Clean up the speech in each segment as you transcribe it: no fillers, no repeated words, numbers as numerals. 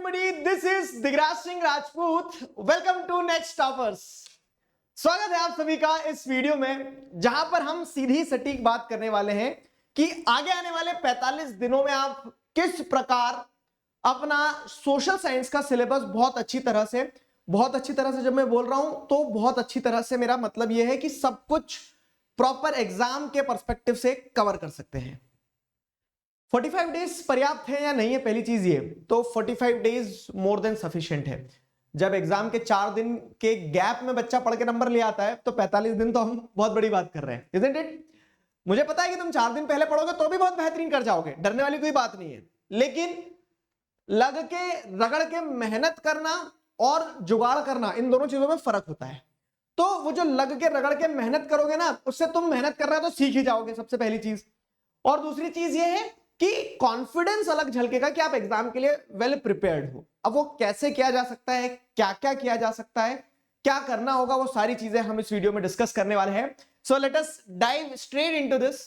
everybody, this is Digraj Singh Rajput. Welcome to next toppers. स्वागत है आप सभी का इस वीडियो में, जहां पर हम सीधी सटीक बात करने वाले हैं कि आगे आने वाले 45 दिनों में आप किस प्रकार अपना सोशल साइंस का सिलेबस बहुत अच्छी तरह से जब मैं बोल रहा हूं तो बहुत अच्छी तरह से मेरा मतलब यह है कि सब कुछ प्रॉपर एग्जाम के पर्सपेक्टिव से कवर कर सकते हैं. 45 डेज पर्याप्त है या नहीं है, पहली चीज ये तो 45 डेज मोर देन सफिशिएंट है. जब एग्जाम के 4 दिन के गैप में बच्चा पढ़ के नंबर ले आता है तो 45 दिन तो हम बहुत बड़ी बात कर रहे हैं, isn't it? मुझे पता है कि तुम 4 दिन पहले पढ़ोगे तो भी बहुत बेहतरीन कर जाओगे, डरने वाली कोई बात नहीं है. लेकिन लग के रगड़ के मेहनत करना और जुगाड़ करना, इन दोनों चीजों में फर्क होता है. तो वो जो लग के रगड़ के मेहनत करोगे ना, उससे तुम मेहनत कर रहे हो तो सीख ही जाओगे, सबसे पहली चीज. और दूसरी चीज ये है कि कॉन्फिडेंस अलग झलकेगा कि आप एग्जाम के लिए वेल प्रिपेयर्ड हो. अब वो कैसे किया जा सकता है, क्या क्या किया जा सकता है, क्या करना होगा, वो सारी चीजें हम इस वीडियो में डिस्कस करने वाले हैं. So let us dive straight into this.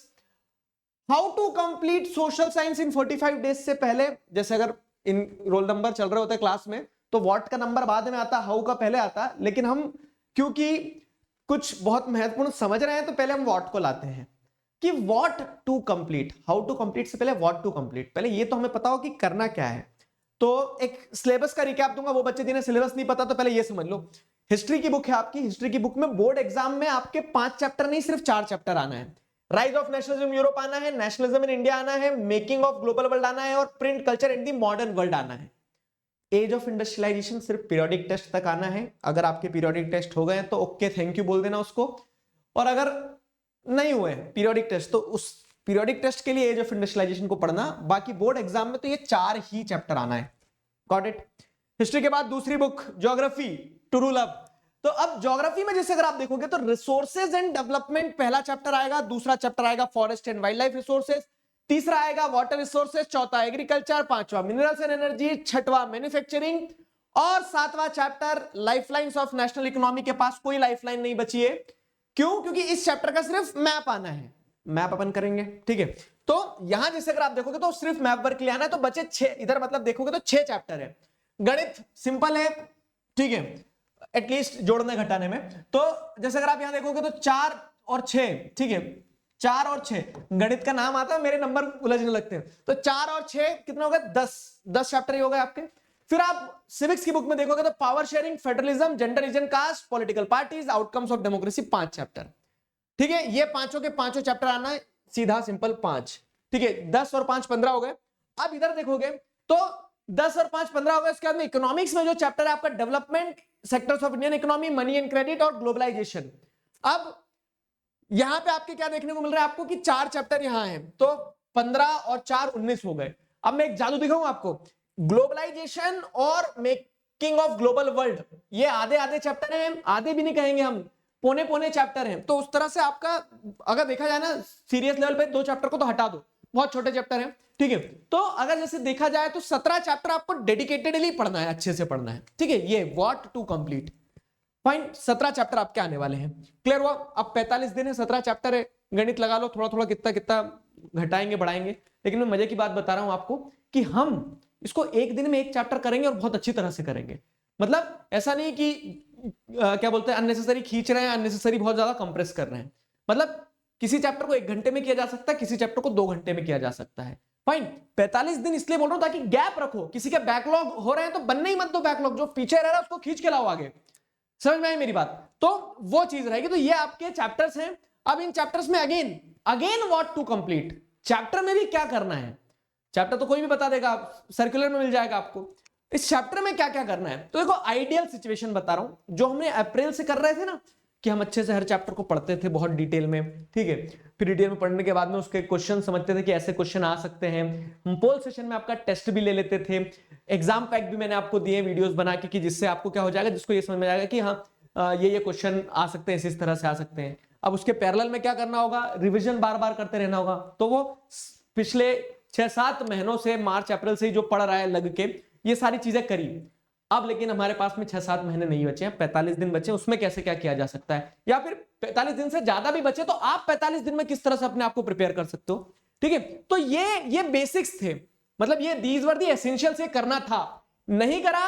How to complete social science in 45 days से पहले, जैसे अगर इन रोल नंबर चल रहे होते हैं क्लास में तो व्हाट का नंबर बाद में आता, हाउ का पहले आता. लेकिन हम क्योंकि कुछ बहुत महत्वपूर्ण समझ रहे हैं तो पहले हम व्हाट को लाते हैं कि what to complete. How to complete से पहले व्हाट टू कंप्लीट. पहले ये तो हमें पता हो कि करना क्या है. तो एक सिलेबस का रिकैप दूंगा, वो बच्चे जिन्हें सिलेबस नहीं पता तो पहले ये समझ लो. हिस्ट्री की बुक है आपकी, हिस्ट्री की बुक में बोर्ड एग्जाम में आपके 5 चैप्टर नहीं सिर्फ 4 चैप्टर आना है. राइज ऑफ नेशनलिज्म यूरोप आना है, नेशनलिज्म इन इंडिया आना है, मेकिंग ऑफ ग्लोबल वर्ल्ड आना है और print culture in the modern world आना है. एज ऑफ इंडस्ट्रियलाइजेशन सिर्फ पीरियोडिक टेस्ट तक आना है. अगर आपके पीरियोडिक टेस्ट हो गए तो ओके थैंक यू बोल देना उसको. और अगर नहीं हुए पीरियोडिक टेस्ट तो उस पीरियोडिक टेस्ट के लिए एज ऑफ इंडस्ट्रियलाइजेशन को पढ़ना. बाकी बोर्ड एग्जाम में तो ये 4 ही चैप्टर आना है. Got it. हिस्ट्री के बाद दूसरी book geography to rule up. तो अब ज्योग्राफी में जैसे अगर आप देखोगे तो रिसोर्सेज एंड डेवलपमेंट पहला चैप्टर आएगा, दूसरा चैप्टर आएगा forest and wildlife resources, तीसरा आएगा वाटर रिसोर्सेज, चौथा एग्रीकल्चर, पांचवा मिनरल्स एंड एनर्जी, छठवां मैन्युफैक्चरिंग और सातवां chapter lifelines of national economy. के पास कोई लाइफलाइन नहीं बची है. क्यों? क्योंकि इस चैप्टर का सिर्फ मैप आना है. मैप अपन करेंगे, ठीक है. तो यहां जैसे अगर आप देखोगे तो सिर्फ मैप वर्क ले आना है. तो बचे 6, इधर मतलब देखोगे तो 6 चैप्टर है. गणित सिंपल है, ठीक है, एटलीस्ट जोड़ने घटाने में. तो जैसे अगर आप यहां देखोगे तो 4 और 6, ठीक है, 4 और 6 गणित का नाम आता है, मेरे नंबर उलझने लगते हैं. तो 4 और 6 कितना हो गया? 10 चैप्टर ही हो गए आपके. फिर आप सिविक्स की बुक में देखोगे तो power sharing, federalism, gender, religion, caste, political parties, outcomes of democracy, 5 chapter. ठीक है, ये पांचों के पांचों चैप्टर आना है, सीधा सिंपल 5. ठीक है, 10 और 5 15 हो गए. अब इधर देखोगे तो 10 और 5 15 हो गए. इसके बाद में इकोनॉमिक्स में जो चैप्टर है आपका development, sectors of Indian economy, money and credit और ग्लोबलाइजेशन. अब यहां पे आपके क्या देखने को मिल रहा है आपको कि 4 चैप्टर यहां है, तो 15 और 4 19 हो गए. अब मैं एक जादू दिखाऊं आपको. ग्लोबलाइजेशन और मेकिंग ऑफ ग्लोबल वर्ल्ड ये आधे आधे चैप्टर हैं, आधे भी नहीं कहेंगे हम, पौने पौने चैप्टर हैं. तो उस तरह से आपका अगर देखा जाए ना सीरियस लेवल पे 2 चैप्टर को तो हटा दो, बहुत छोटे चैप्टर हैं, ठीक है. तो अगर जैसे देखा जाए तो 17 चैप्टर आपको डेडिकेटेडली पढ़ना है, अच्छे से पढ़ना है, ठीक है. ये what to complete, fine. 17 chapter आपके आने वाले हैं. क्लियर हुआ? अब 45 दिन है, 17 चैप्टर है. गणित लगा लो, थोड़ा थोड़ा कितना कितना घटाएंगे बढ़ाएंगे. लेकिन मैं मजे की बात बता रहा हूं आपको कि हम इसको एक दिन में एक चैप्टर करेंगे और बहुत अच्छी तरह से करेंगे. मतलब ऐसा नहीं कि क्या बोलते हैं अननेसेसरी खींच रहे हैं, अननेसेसरी बहुत ज्यादा कंप्रेस कर रहे हैं. मतलब किसी चैप्टर को 1 घंटे में किया जा सकता है, किसी चैप्टर को 2 घंटे में किया जा सकता है. फाइन. 45 दिन इसलिए बोल रहा हूं ताकि गैप रखो. किसी के बैकलॉग हो रहे हैं तो बनने ही मत दो बैकलॉग. जो पीछे रह रहा है उसको खींच के लाओ आगे. समझ में आई मेरी बात? तो वो चीज रहेगी. तो ये आपके चैप्टर्स हैं. अब इन चैप्टर्स में again what to complete. Chapter में भी क्या करना है, चैप्टर तो कोई भी बता देगा, सर्कुलर में मिल जाएगा आपको. इस चैप्टर में क्या क्या करना है तो देखो आइडियल सिचुएशन बता रहा हूं जो हमने अप्रैल से कर रहे थे ना, कि हम अच्छे से हर चैप्टर को पढ़ते थे बहुत डिटेल में, ठीक है. फिर डिटेल में पढ़ने के बाद में उसके क्वेश्चन समझते थे कि ऐसे क्वेश्चन आ सकते हैं. हम पोल सेशन में आपका टेस्ट भी ले लेते थे. एग्जाम पैक भी मैंने आपको दिए वीडियोस बना के कि जिससे आपको क्या हो जाएगा, जिसको ये समझ में आएगा कि हाँ ये क्वेश्चन आ सकते हैं, इस तरह से आ सकते हैं. अब उसके पैरेलल में क्या करना होगा, रिविजन बार बार करते रहना होगा. तो वो पिछले 6-7 महीनों से, मार्च अप्रैल से जो पढ़ रहा है लग के, ये सारी चीजें करी. अब लेकिन हमारे पास में 6-7 महीने नहीं बचे हैं, 45 दिन बचे. उसमें कैसे क्या किया जा सकता है, या फिर 45 दिन से ज्यादा भी बचे तो आप 45 दिन में किस तरह से अपने आप को प्रिपेयर कर सकते हो, ठीक है. तो ये बेसिक्स थे, मतलब ये दीज वर दी एसेंशियल्स, ये करना था. नहीं करा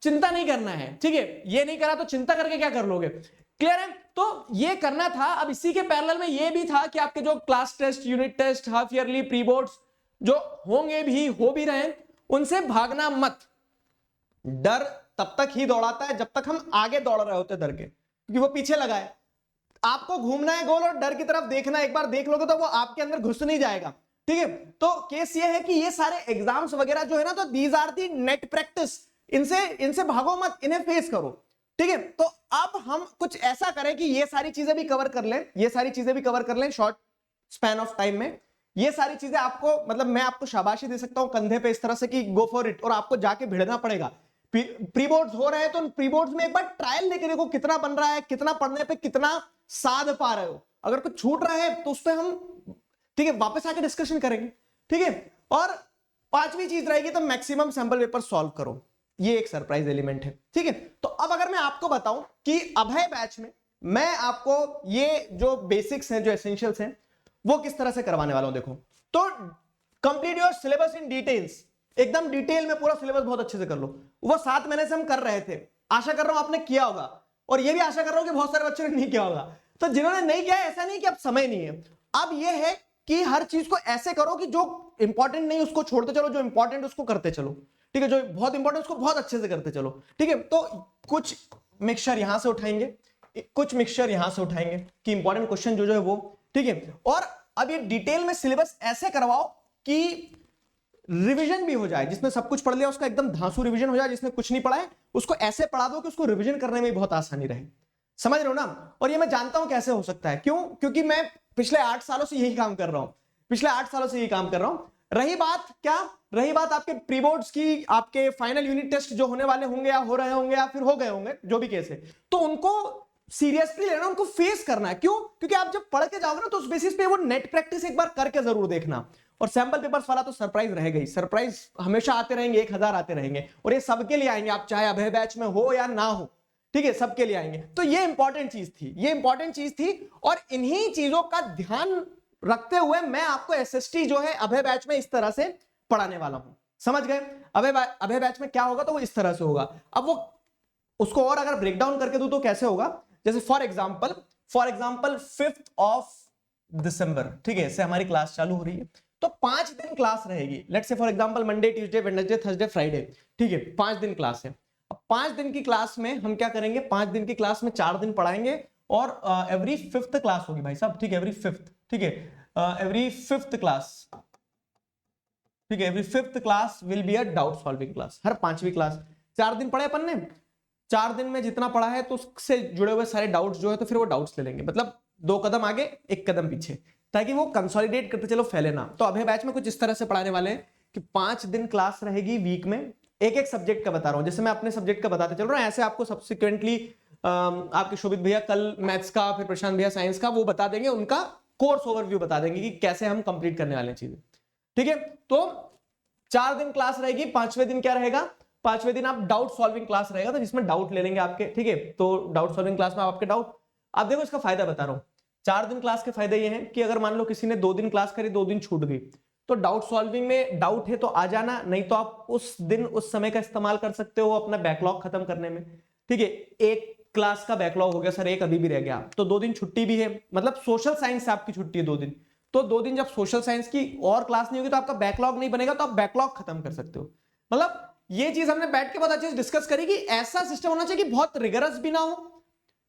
चिंता नहीं करना है, ठीक है, ये नहीं करा तो चिंता करके क्या कर लोगे, क्लियर है। तो ये करना था। अब इसी के पैरेलल में ये भी था कि आपके जो class test, unit test, half yearly, pre boards जो होंगे भी, हो भी रहे, उनसे भागना मत। डर तब तक ही दौड़ाता है जब तक हम आगे दौड़ रहे होते डर के, क्योंकि वो पीछे लगा है। आपको घूमना है गोल और डर की तरफ देखना, एक बार देख लोगे तो वो आपके अंदर घुस नहीं जाएगा, ठीक है। तो केस ये है कि ये सारे एग्जाम्स वगैरह जो है ना, तो these are the net practice, इनसे भागो मत, इन्हें फेस करो, ठीक है। तो अब हम कुछ ऐसा करें कि ये सारी चीजें भी कवर कर लें, ये सारी चीजें भी कवर कर लें शॉर्ट स्पैन ऑफ टाइम में। ये सारी चीजें आपको, मतलब मैं आपको शाबाशी दे सकता हूं कंधे पे इस तरह से कि गो फॉर इट, और आपको जाके भिड़ना पड़ेगा। प्री बोर्ड्स हो रहे हैं तो प्री बोर्ड्स में एक बार ट्रायल लेके देखो कितना बन रहा है, कितना पढ़ने पे कितना साध पा रहे हो। अगर कुछ छूट रहा है तो उस पर हम, ठीक है, वापस आके डिस्कशन करेंगे, ठीक है। और पांचवी चीज रहेगी तो मैक्सिमम सैंपल पेपर सॉल्व करो, ये एक सरप्राइज एलिमेंट है, ठीक है। तो अब अगर मैं आपको बताऊं कि अभय बैच में मैं आपको ये जो बेसिक्स हैं, जो एसेंशियल्स हैं, वो किस तरह से करवाने वाला हूं, देखो। तो complete your syllabus in details, एकदम डिटेल में पूरा सिलेबस बहुत अच्छे से कर लो। वो 7 महीने से हम कर रहे थे, आशा कर रहा हूं आपने किया होगा, और ये भी आशा कर रहा हूं कि बहुत सारे बच्चों ने नहीं किया होगा। तो जिन्होंने नहीं किया, ऐसा नहीं कि अब समय नहीं है, अब ये है कि हर चीज को ऐसे करो कि जो इंपॉर्टेंट नहीं उसको छोड़ते चलो, जो इंपॉर्टेंट उसको करते चलो, ठीक है, जो बहुत इंपॉर्टेंट उसको बहुत अच्छे से करते चलो, ठीक है। तो कुछ मिक्सचर यहां से उठाएंगे, कुछ मिक्सचर यहां से उठाएंगे कि इंपॉर्टेंट क्वेश्चन जो है वो, ठीक है। और अब ये डिटेल में सिलेबस ऐसे करवाओ कि रिवीजन भी हो जाए, जिसने सब कुछ पढ़ लिया उसका एकदम धांसू रिवीजन हो जाए, जिसने कुछ नहीं पढ़ा है उसको ऐसे पढ़ा दो कि उसको रिवीजन करने में बहुत आसानी रहे, समझ रहे हो ना। और ये मैं जानता हूं कैसे हो सकता है, क्यों, क्योंकि मैं पिछले 8 सालों से यही काम कर रहा हूं, पिछले 8 सालों से यही काम कर रहा हूं। रही बात क्या, रही बात आपके प्री बोर्ड्स की, आपके फाइनल यूनिट टेस्ट जो होने वाले होंगे या हो रहे होंगे या फिर हो गए होंगे, जो भी केस है, तो उनको सीरियसली लेना, उनको फेस करना है। क्यों, क्योंकि आप जब पढ़ के जाओगे ना तो उस बेसिस पे वो नेट प्रैक्टिस एक बार करके जरूर देखना। और सैंपल पेपर्स वाला तो सरप्राइज रहेगा ही, सरप्राइज हमेशा आते रहेंगे, 1000 आते रहेंगे, और ये सबके लिए आएंगे, आप चाहे अभय बैच में हो या ना हो, ठीक है, सबके लिए आएंगे। तो ये इंपॉर्टेंट चीज थी, ये इंपॉर्टेंट चीज थी, और इन्हीं चीजों का ध्यान रखते हुए मैं आपको एसएसटी जो है अभय बैच में इस तरह से पढ़ाने वाला हूं, समझ गए। अभय बैच में क्या होगा, तो वो इस तरह से होगा। अब वो उसको और अगर ब्रेक डाउन करके दूं तो कैसे होगा, जैसे for example 5th of December, ठीक है, इससे हमारी क्लास चालू हो रही है, तो 5 दिन क्लास रहेगी। Let's say for example Monday, Tuesday, Wednesday, Thursday, Friday, ठीक है, 5 दिन क्लास है। अब 5 दिन की क्लास में हम क्या करेंगे, 5 दिन की क्लास में 4 दिन पढ़ाएंगे, और एवरी 5th क्लास होगी भाई साहब, ठीक है, एवरी 5th, ठीक है, एवरी 5th क्लास, ठीक है, every 5th class will be a doubt solving class. हर 5वीं क्लास 4 दिन पढ़े अपन ने, 4 दिन में जितना पढ़ा है तो उससे जुड़े हुए सारे डाउट्स जो है, तो फिर वो डाउट्स ले लेंगे, मतलब 2 कदम आगे 1 कदम पीछे, ताकि वो कंसोलिडेट करते चलो, फैले ना। तो अभय बैच में कुछ इस तरह से पढ़ाने वाले हैं कि 5 दिन क्लास रहेगी वीक में, एक सब्जेक्ट का बता रहा हूं, जैसे मैं अपने सब्जेक्ट का बताते चल रहा हूं, ऐसे आपको सब्सिक्वेंटली आपके शोभित भैया कल मैथ्स का, फिर प्रशांत भैया साइंस का, वो बता देंगे, उनका कोर्स ओवरव्यू बता देंगे कि कैसे हम कंप्लीट करने वाले हैं चीजें, ठीक है। तो 4 दिन क्लास रहेगी, 5वें दिन क्या रहेगा, 5वें दिन आप डाउट सॉल्विंग क्लास रहेगा, तो जिसमें डाउट ले लेंगे आपके, ठीक है। तो डाउट सॉल्विंग क्लास में आपके डाउट, आप देखो इसका फायदा बता रहा हूं। 4 दिन क्लास के फायदे ये हैं कि अगर मान लो किसी ने 2 दिन क्लास करी, 2 दिन छूट गई, तो डाउट सॉल्विंग में डाउट है तो आ जाना, नहीं तो आप उस दिन उस समय का इस्तेमाल कर सकते हो अपना बैकलॉग खत्म करने में, ठीक है। एक क्लास का बैकलॉग हो गया सर, एक अभी भी रह गया, तो 2 दिन छुट्टी भी है, मतलब सोशल साइंस से आपकी छुट्टी है 2 दिन, तो 2 दिन जब सोशल साइंस की और क्लास नहीं होगी तो आपका बैकलॉग नहीं बनेगा, तो आप बैकलॉग खत्म कर सकते हो। मतलब ये चीज हमने बैठ के बहुत अच्छे से डिस्कस करी कि ऐसा सिस्टम होना चाहिए कि बहुत रिगरस भी ना हो,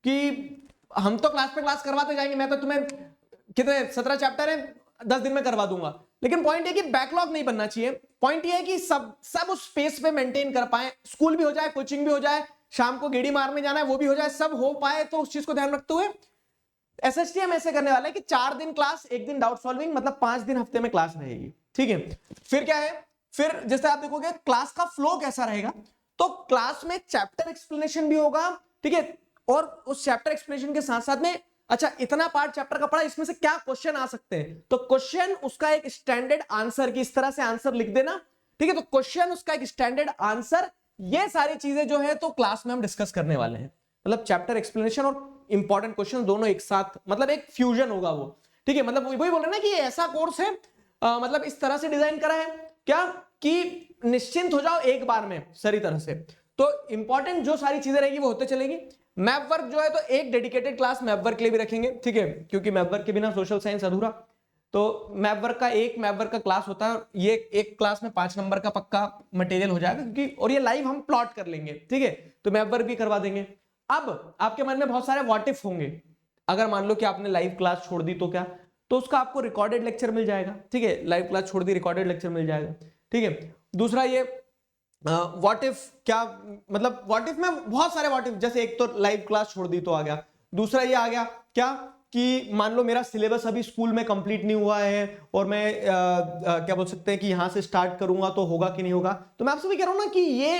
कि हम तो क्लास पे क्लास करवाते जाएंगे, मैं तो तुम्हें कितने 17 चैप्टर है 10 दिन में करवा दूंगा, लेकिन पॉइंट है कि बैकलॉग नहीं बनना चाहिए। पॉइंट ये है कि सब उस स्पेस पे मेंटेन कर पाए, स्कूल भी हो जाए, कोचिंग भी हो जाए, शाम को गेड़ी मारने जाना है वो भी हो जाए, सब हो पाए, तो उस चीज को ध्यान रखते हुए एसएसटी हम ऐसे करने वाले हैं कि 4 दिन क्लास, 1 दिन डाउट सॉल्विंग, मतलब 5 दिन हफ्ते में क्लास रहेगी, ठीक है। फिर क्या है, फिर जैसे आप देखोगे क्लास का फ्लो कैसा रहेगा, तो क्लास में चैप्टर एक्सप्लेनेशन भी होगा, ठीक है, और उस चैप्टर एक्सप्लेनेशन के साथ साथ में, अच्छा इतना पार्ट चैप्टर का पढ़ा, इसमें से क्या क्वेश्चन आ सकते हैं, तो क्वेश्चन उसका एक स्टैंडर्ड आंसर की इस तरह से आंसर लिख देना, ठीक है, तो क्वेश्चन उसका एक स्टैंडर्ड आंसर, ये सारी चीजें जो है तो क्लास में हम डिस्कस करने वाले हैं। मतलब चैप्टर एक्सप्लेनेशन और इंपॉर्टेंट क्वेश्चन दोनों एक साथ, मतलब एक फ्यूजन होगा वो, ठीक है। मतलब वही बोल रहे ना कि ऐसा कोर्स है, मतलब इस तरह से डिजाइन करा है क्या, कि निश्चिंत हो जाओ एक बार में सारी तरह से। तो इंपॉर्टेंट जो सारी चीजें रहेगी वो होते चलेगी। मैप वर्क जो है तो एक डेडिकेटेड क्लास मैप वर्क के लिए भी रखेंगे, ठीक है, क्योंकि मैप वर्क के बिना सोशल साइंस अधूरा। तो मैप वर्क का क्लास होता है, ये एक क्लास में 5 नंबर का पक्का मटेरियल हो जाएगा, क्योंकि और ये लाइव हम प्लॉट कर लेंगे, ठीक है, तो मैप वर्क भी करवा देंगे। अब आपके मन में बहुत सारे व्हाट इफ होंगे, अगर मान लो कि आपने लाइव क्लास छोड़ दी तो क्या, तो उसका आपको रिकॉर्डेड लेक्चर मिल जाएगा, ठीक है, लाइव क्लास छोड़ दी रिकॉर्डेड लेक्चर मिल जाएगा, ठीक है। दूसरा ये व्हाट इफ, क्या मतलब व्हाट इफ में बहुत सारे व्हाट इफ, जैसे एक तो लाइव क्लास छोड़ दी तो आ गया, दूसरा ये आ गया क्या कि मान लो मेरा सिलेबस अभी स्कूल में कंप्लीट नहीं हुआ है और मैं क्या बोल सकते हैं कि यहां से स्टार्ट करूंगा तो होगा कि नहीं होगा। तो मैं आपसे भी कह रहा हूं ना कि ये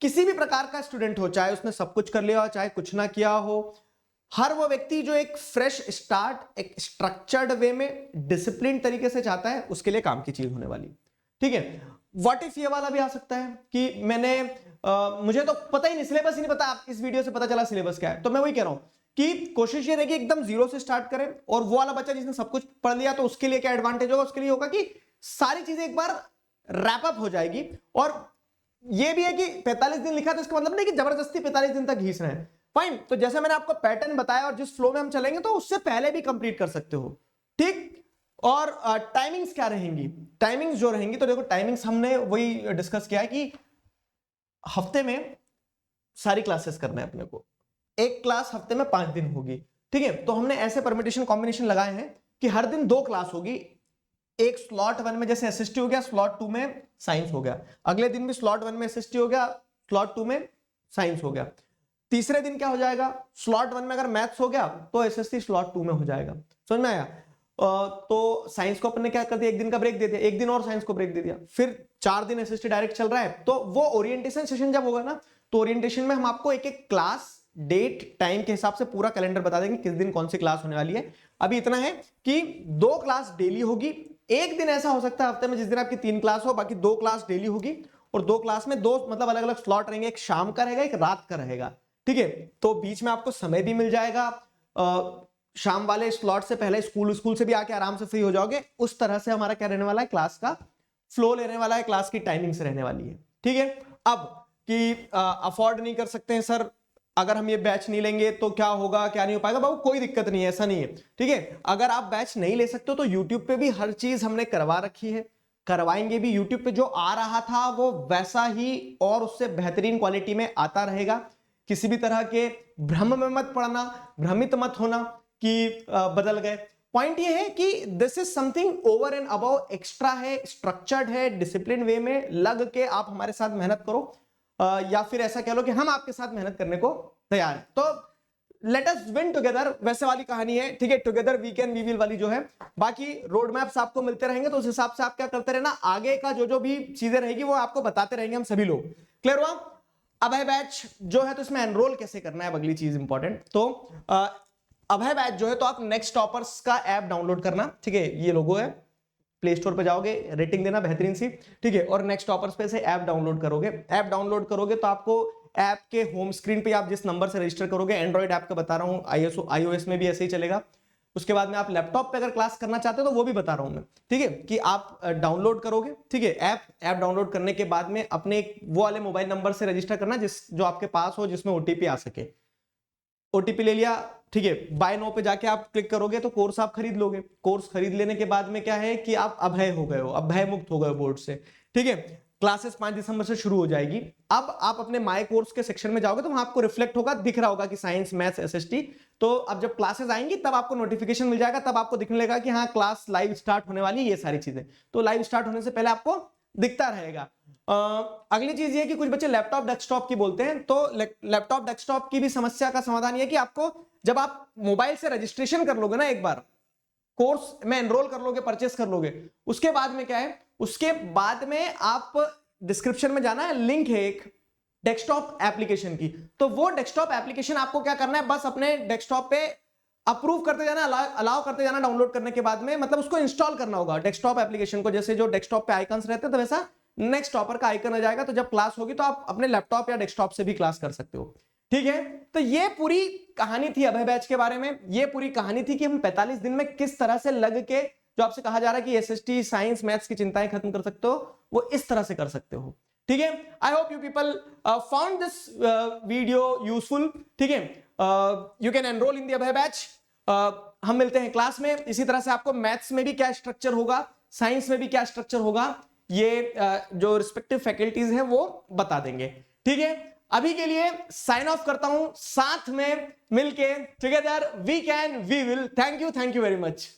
किसी भी प्रकार का स्टूडेंट हो, चाहे उसने सब कुछ कर लिया हो चाहे कुछ ना किया हो, हर वो व्यक्ति जो एक फ्रेश स्टार्ट एक स्ट्रक्चर्ड वे में डिसिप्लिन तरीके से चाहता है, उसके लिए काम की चीज होने वाली, ठीक है। व्हाट इफ ये वाला भी आ सकता है कि मैंने मुझे तो पता ही नहीं, सिलेबस ही नहीं पता, आप इस वीडियो से पता चला सिलेबस क्या है। तो मैं वही कह रहा हूं कि कोशिश ये रहेगी एकदम जीरो से स्टार्ट करें, और वो वाला बच्चा जिसने सब कुछ पढ़ लिया तो उसके लिए क्या एडवांटेज होगा, उसके लिए होगा कि सारी चीजें एक बार रैप अप हो जाएगी। और ये भी है कि 45 दिन लिखा तो इसका मतलब नहीं कि जबरदस्ती 45 दिन तक घीस रहे हैं, फाइन। तो जैसे मैंने आपको पैटर्न बताया और जिस फ्लो में हम चलेंगे तो उससे पहले भी कंप्लीट कर सकते हो, ठीक। और टाइमिंग्स क्या रहेंगी, टाइमिंग्स जो रहेंगी तो देखो टाइमिंग्स हमने वही डिस्कस किया है कि हफ्ते में सारी क्लासेस करना है अपने को, एक क्लास हफ्ते में 5 दिन होगी, ठीक है। तो हमने ऐसे परमिटेशन कॉम्बिनेशन लगाए हैं कि हर दिन 2 क्लास होगी, एक स्लॉट 1 में जैसे एसएसटी हो गया, स्लॉट 2 में साइंस हो गया, अगले दिन भी स्लॉट 1 में एसएसटी हो गया, स्लॉट 2 में साइंस हो गया, तीसरे दिन क्या हो जाएगा, स्लॉट 1 में अगर मैथ्स हो गया तो एसएसटी स्लॉट 2 में हो जाएगा। समझ में आया। तो साइंस को अपन ने क्या कर दिया, एक दिन का ब्रेक दे दिया, एक दिन और साइंस को ब्रेक दे दिया, फिर 4 दिन एसएसटी डायरेक्ट चल रहा है। तो वो ओरिएंटेशन सेशन जब होगा ना, तो ओरिएंटेशन में हम आपको एक एक क्लास डेट टाइम के हिसाब से पूरा कैलेंडर बता देंगे किस दिन कौन सी क्लास होने वाली है। अभी इतना है कि 2 क्लास डेली होगी, एक दिन ऐसा हो सकता है हफ्ते में जिस दिन आपकी 3 क्लास हो, बाकी 2 क्लास डेली होगी, और 2 क्लास में 2 मतलब अलग अलग स्लॉट रहेंगे, एक शाम का रहेगा एक रात का रहेगा, ठीक है। तो बीच में आपको समय भी मिल जाएगा, शाम वाले स्लॉट से पहले स्कूल से भी आके आराम से फ्री हो जाओगे। उस तरह से हमारा क्या रहने वाला है, क्लास का फ्लो लेने वाला है, क्लास की टाइमिंग से रहने वाली है, ठीक है। अब कि अफोर्ड नहीं कर सकते हैं सर, अगर हम ये बैच नहीं लेंगे तो क्या होगा क्या नहीं हो पाएगा, बाबू कोई दिक्कत नहीं है, ऐसा नहीं है, ठीक है। अगर आप बैच नहीं ले सकते हो तो यूट्यूब पे भी हर चीज हमने करवा रखी है, करवाएंगे भी। यूट्यूब पे जो आ रहा था वो वैसा ही और उससे बेहतरीन क्वालिटी में आता रहेगा। किसी भी तरह के भ्रम में मत पड़ना, भ्रमित मत होना कि बदल गए। पॉइंट ये है कि this is something over and above, extra है, स्ट्रक्चर्ड है, डिसिप्लिन वे में लग के आप हमारे साथ मेहनत करो, या फिर ऐसा कह लो कि हम आपके साथ मेहनत करने को तैयार है। तो लेट अस विन टुगेदर, वैसे वाली कहानी है, ठीक है, together we can we will वाली जो है। बाकी रोड मैप्स आपको मिलते रहेंगे, तो उस हिसाब से आप क्या करते रहना, आगे का जो जो भी चीजें रहेगी वो आपको बताते रहेंगे हम सभी लोग। क्लियर हुआ। अभय बैच जो है तो इसमें एनरोल कैसे करना है, अगली चीज इंपॉर्टेंट। तो अभय बैच जो है तो आप नेक्स्ट टॉपर्स का ऐप डाउनलोड करना, ठीक है, ये लोगो है, प्ले स्टोर पे जाओगे, रेटिंग देना बेहतरीन सी, ठीक है, और नेक्स्ट टॉपर्स पे से ऐप डाउनलोड करोगे। ऐप डाउनलोड करोगे तो आपको ऐप के होम स्क्रीन पे आप जिस नंबर से रजिस्टर करोगे, एंड्रॉइड ऐप का बता रहा हूं, iOS में भी ऐसे ही चलेगा। उसके बाद में आप लैपटॉप पे अगर क्लास करना चाहते हो तो वो भी बता रहा हूं मैं, ठीक है, कि आप डाउनलोड करोगे, ठीक है। ऐप डाउनलोड करने के बाद में अपने वो वाले मोबाइल नंबर से रजिस्टर करना जो आपके पास हो, जिसमें ओटीपी आ सके। ओटीपी ले लिया, ठीक है, बाय नो पे जाके आप क्लिक करोगे तो कोर्स आप खरीद लोगे। कोर्स खरीद लेने के बाद में क्या है कि आप अभय हो गए हो, अब भय मुक्त हो गए हो बोर्ड से, ठीक है। क्लासेस 5 दिसंबर से शुरू हो जाएगी। अब आप अपने माय कोर्स के सेक्शन में जाओगे तो वहां आपको रिफ्लेक्ट होगा, दिख रहा होगा कि साइंस मैथ्स एसएसटी। तो अब जब क्लासेस आएंगी तब आपको नोटिफिकेशन मिल जाएगा, तब आपको दिखने लगेगा कि हाँ क्लास लाइव स्टार्ट होने वाली है, ये सारी चीजें। तो लाइव स्टार्ट होने से पहले आपको दिखता रहेगा। अगली चीज ये कि कुछ बच्चे लैपटॉप डेस्कटॉप की बोलते हैं, तो लैपटॉप डेस्कटॉप की भी समस्या का समाधान ये कि आपको जब आप मोबाइल से रजिस्ट्रेशन कर लोगे ना, एक बार कोर्स में एनरोल कर लोगे, परचेस कर लोगे, उसके बाद में क्या है, उसके बाद में आप डिस्क्रिप्शन में जाना है, लिंक है एक डेस्कटॉप एप्लीकेशन की। तो वो डेस्कटॉप एप्लीकेशन आपको क्या करना है, बस अपने डेस्कटॉप पे अप्रूव करते जाना, अलाउ करते जाना। डाउनलोड करने के बाद में मतलब उसको इंस्टॉल करना होगा डेस्कटॉप एप्लीकेशन को, जैसे जो डेस्कटॉप पे आइकन्स रहते हैं तो वैसा नेक्स्ट टॉपर का आइकन आ जाएगा। तो जब क्लास होगी तो आप अपने लैपटॉप या डेस्कटॉप से भी क्लास कर सकते हो, ठीक है। तो ये पूरी कहानी थी अभय बैच के बारे में, ये पूरी कहानी थी कि हम 45 दिन में किस तरह से लग के जो आपसे कहा जा रहा है कि एसएसटी साइंस मैथ्स की चिंताएं खत्म कर सकते हो, वो इस तरह से कर सकते हो। ठीक है, I hope you people found this video useful. ठीक है, you can enrol in the Abhay batch. हम मिलते हैं क्लास में। इसी तरह से आपको मैथ्स में भी क्या स्ट्रक्चर होगा, साइंस में भी क्या स्ट्रक्चर होगा, ये जो रिस्पेक्टिव फैकल्टीज हैं वो बता देंगे। ठीक है, अभी के लिए साइन ऑफ करता हूं, साथ में मिलके together we can we will. Thank you very much.